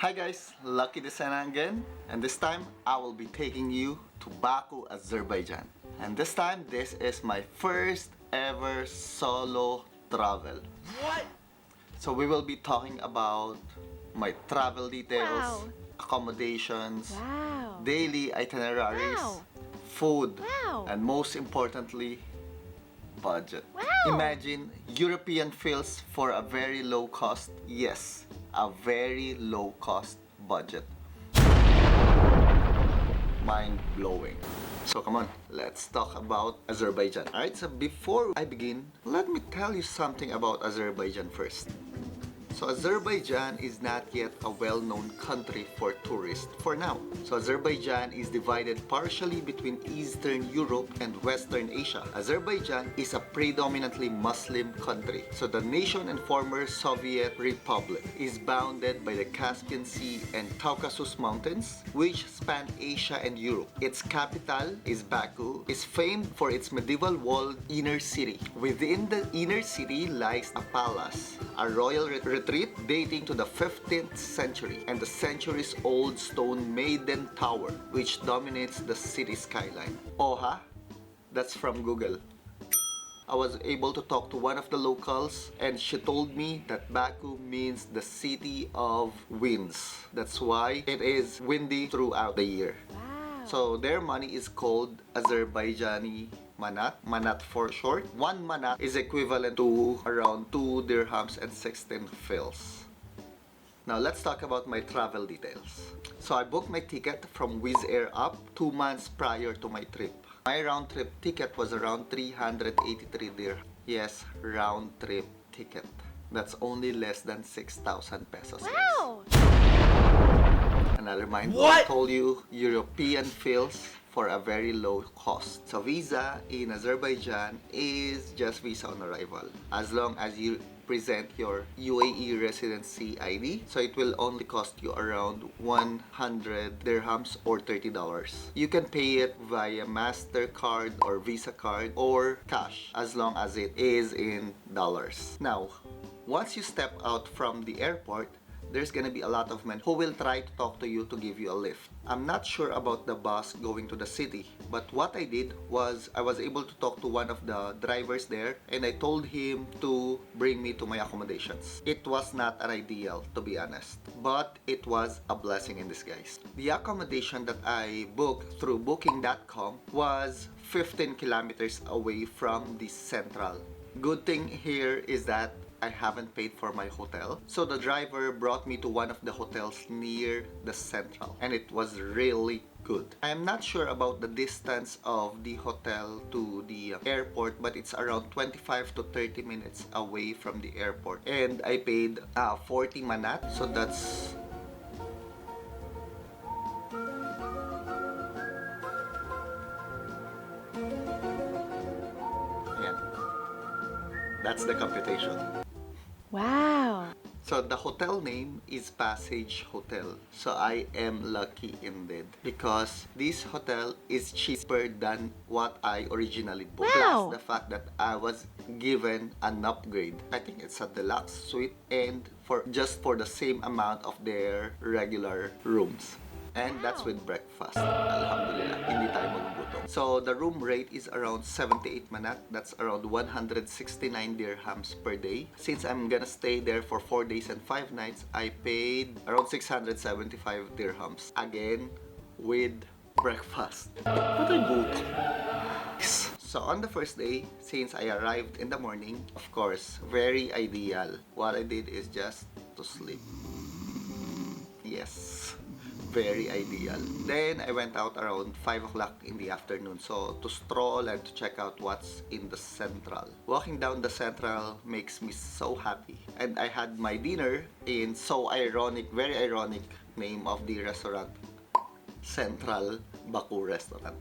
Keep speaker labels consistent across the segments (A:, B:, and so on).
A: Hi guys, Lucky Desena again, and this time I will be taking you to Baku, Azerbaijan. And this time, this is my first ever solo travel.
B: What?
A: So we will be talking about my travel details,
C: Wow.
A: accommodations,
C: Wow.
A: daily itineraries,
C: Wow.
A: food,
C: Wow.
A: and most importantly, budget.
C: Wow.
A: Imagine European feels for a very low cost, yes, a very low cost budget. Mind blowing. So come on, let's talk about Azerbaijan. Alright, so before I begin, let me tell you something about Azerbaijan first. So Azerbaijan is not yet a well-known country for tourists for now. So Azerbaijan is divided partially between Eastern Europe and Western Asia. Azerbaijan is a predominantly Muslim country. So the nation and former Soviet Republic is bounded by the Caspian Sea and Caucasus Mountains, which span Asia and Europe. Its capital is Baku, is famed for its medieval walled inner city. Within the inner city lies a palace, a royal retreat dating to the 15th century, and the centuries-old stone Maiden Tower, which dominates the city skyline. Oha, that's from Google. I was able to talk to one of the locals, and she told me that Baku means the city of winds. That's why it is windy throughout the year.
C: Wow.
A: So their money is called Azerbaijani manat, manat for short. One manat is equivalent to around 2 dirhams and 16 fils. Now let's talk about my travel details. So I booked my ticket from Wizz Air up 2 months prior to my trip. My round trip ticket was around 383 dirhams. Yes, round trip ticket. That's only less than 6,000 pesos.
C: Wow.
A: And I remind you,
B: What?
A: I told you, European feels for a very low cost. So visa in Azerbaijan is just visa on arrival. As long as you present your UAE residency ID, so it will only cost you around 100 dirhams or $30. You can pay it via MasterCard or Visa card or cash as long as it is in dollars. Now, once you step out from the airport, there's gonna be a lot of men who will try to talk to you to give you a lift. I'm not sure about the bus going to the city, but what I did was I was able to talk to one of the drivers there, and I told him to bring me to my accommodations. It was not an ideal, to be honest, but it was a blessing in disguise. The accommodation that I booked through booking.com was 15 kilometers away from the central. Good thing here is that I haven't paid for my hotel. So the driver brought me to one of the hotels near the central, and it was really good. I am not sure about the distance of the hotel to the airport, but it's around 25 to 30 minutes away from the airport. And I paid 40 manat, so that's that's the computation.
C: Wow.
A: So the hotel name is Passage Hotel. So I am lucky indeed because this hotel is cheaper than what I originally booked.
C: Wow.
A: Plus the fact that I was given an upgrade. I think it's a deluxe suite, and for the same amount of their regular rooms. And that's with breakfast. Alhamdulillah, hindi tayo magugutom. So the room rate is around 78 manat. That's around 169 dirhams per day. Since I'm gonna stay there for 4 days and 5 nights, I paid around 675 dirhams. Again, with breakfast. But I booked. So on the first day, since I arrived in the morning, of course, very ideal. What I did is just to sleep. Yes. Very ideal. Then I went out around 5 o'clock in the afternoon, so to stroll and to check out what's in the central. Walking down the central makes me so happy. And I had my dinner in very ironic name of the restaurant, Central Baku Restaurant.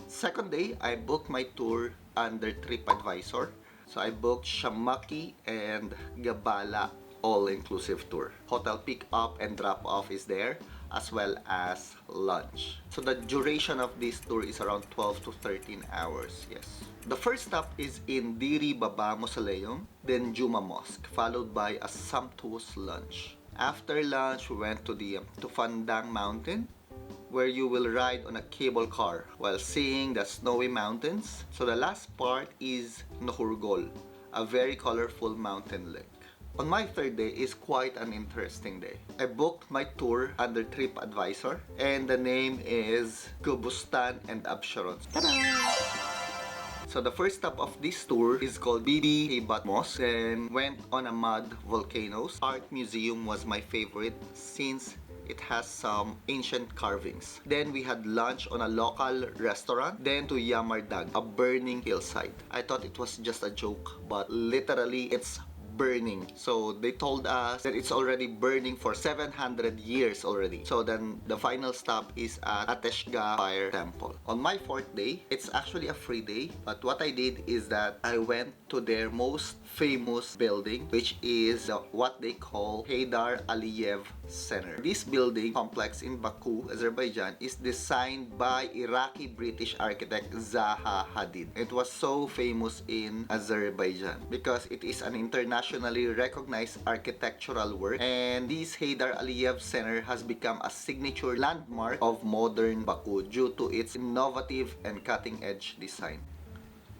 A: Second day, I booked my tour under TripAdvisor. So I booked Shamaki and Gabala all-inclusive tour. Hotel pick-up and drop-off is there, as well as lunch. So the duration of this tour is around 12 to 13 hours, yes. The first stop is in Diri Baba Mausoleum, then Juma Mosque, followed by a sumptuous lunch. After lunch, we went to the Fandang Mountain, where you will ride on a cable car while seeing the snowy mountains. So the last part is Nohurgol, a very colorful mountain lake. On my third day is quite an interesting day. I booked my tour under TripAdvisor, and the name is Gubustan and Absharon. So the first stop of this tour is called Bibi Hebat Mosque, then went on a mud volcanoes. Art museum was my favorite since it has some ancient carvings. Then we had lunch on a local restaurant, then to Yamardag, a burning hillside. I thought it was just a joke, but literally it's burning. So they told us that it's already burning for 700 years already. So then the final stop is at Ateshga Fire Temple. On my fourth day, it's actually a free day, but what I did is that I went to their most famous building, which is what they call Heydar Aliyev Center. This building complex in Baku, Azerbaijan, is designed by Iraqi British architect Zaha Hadid. It was so famous in Azerbaijan because it is an internationally recognized architectural work, and this Heydar Aliyev Center has become a signature landmark of modern Baku due to its innovative and cutting-edge design.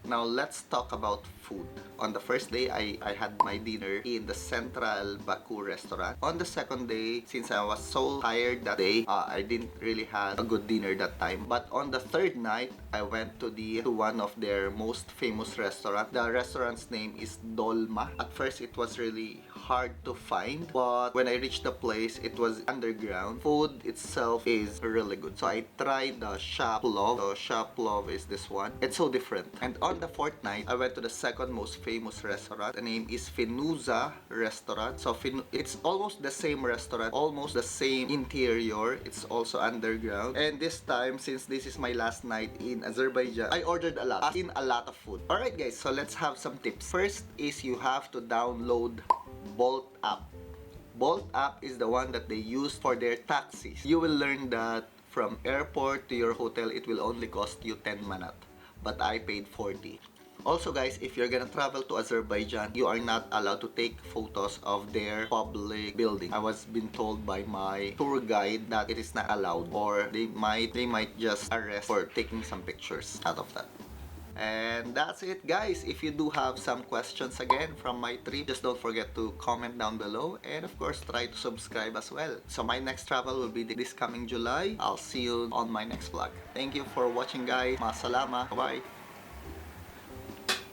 A: Now let's talk about food. On the first day, I had my dinner in the Central Baku restaurant. On the second day, since I was so tired that day, I didn't really have a good dinner that time. But on the third night, I went to one of their most famous restaurant. The restaurant's name is Dolma. At first, it was really hard to find, but when I reached the place, it was underground. Food itself is really good. So I tried the Shah Plov. The Shah Plov is this one. It's so different. And on the fourth night, I went to the second most famous restaurant. The name is Finuza Restaurant. So it's almost the same restaurant, almost the same interior. It's also underground. And this time, since this is my last night in Azerbaijan, I ordered a lot, as in a lot of food. Alright guys, so let's have some tips. First is you have to download Bolt app. Bolt app is the one that they use for their taxis. You will learn that from airport to your hotel, it will only cost you 10 manat. But I paid 40. Also guys, if you're gonna travel to Azerbaijan, you are not allowed to take photos of their public building. I was been told by my tour guide that it is not allowed, or they might just arrest for taking some pictures out of that. And that's it guys. If you do have some questions again from my trip, just don't forget to comment down below, and of course try to subscribe as well. So my next travel will be this coming July. I'll see you on my next vlog. Thank you for watching guys. Masalama. Bye.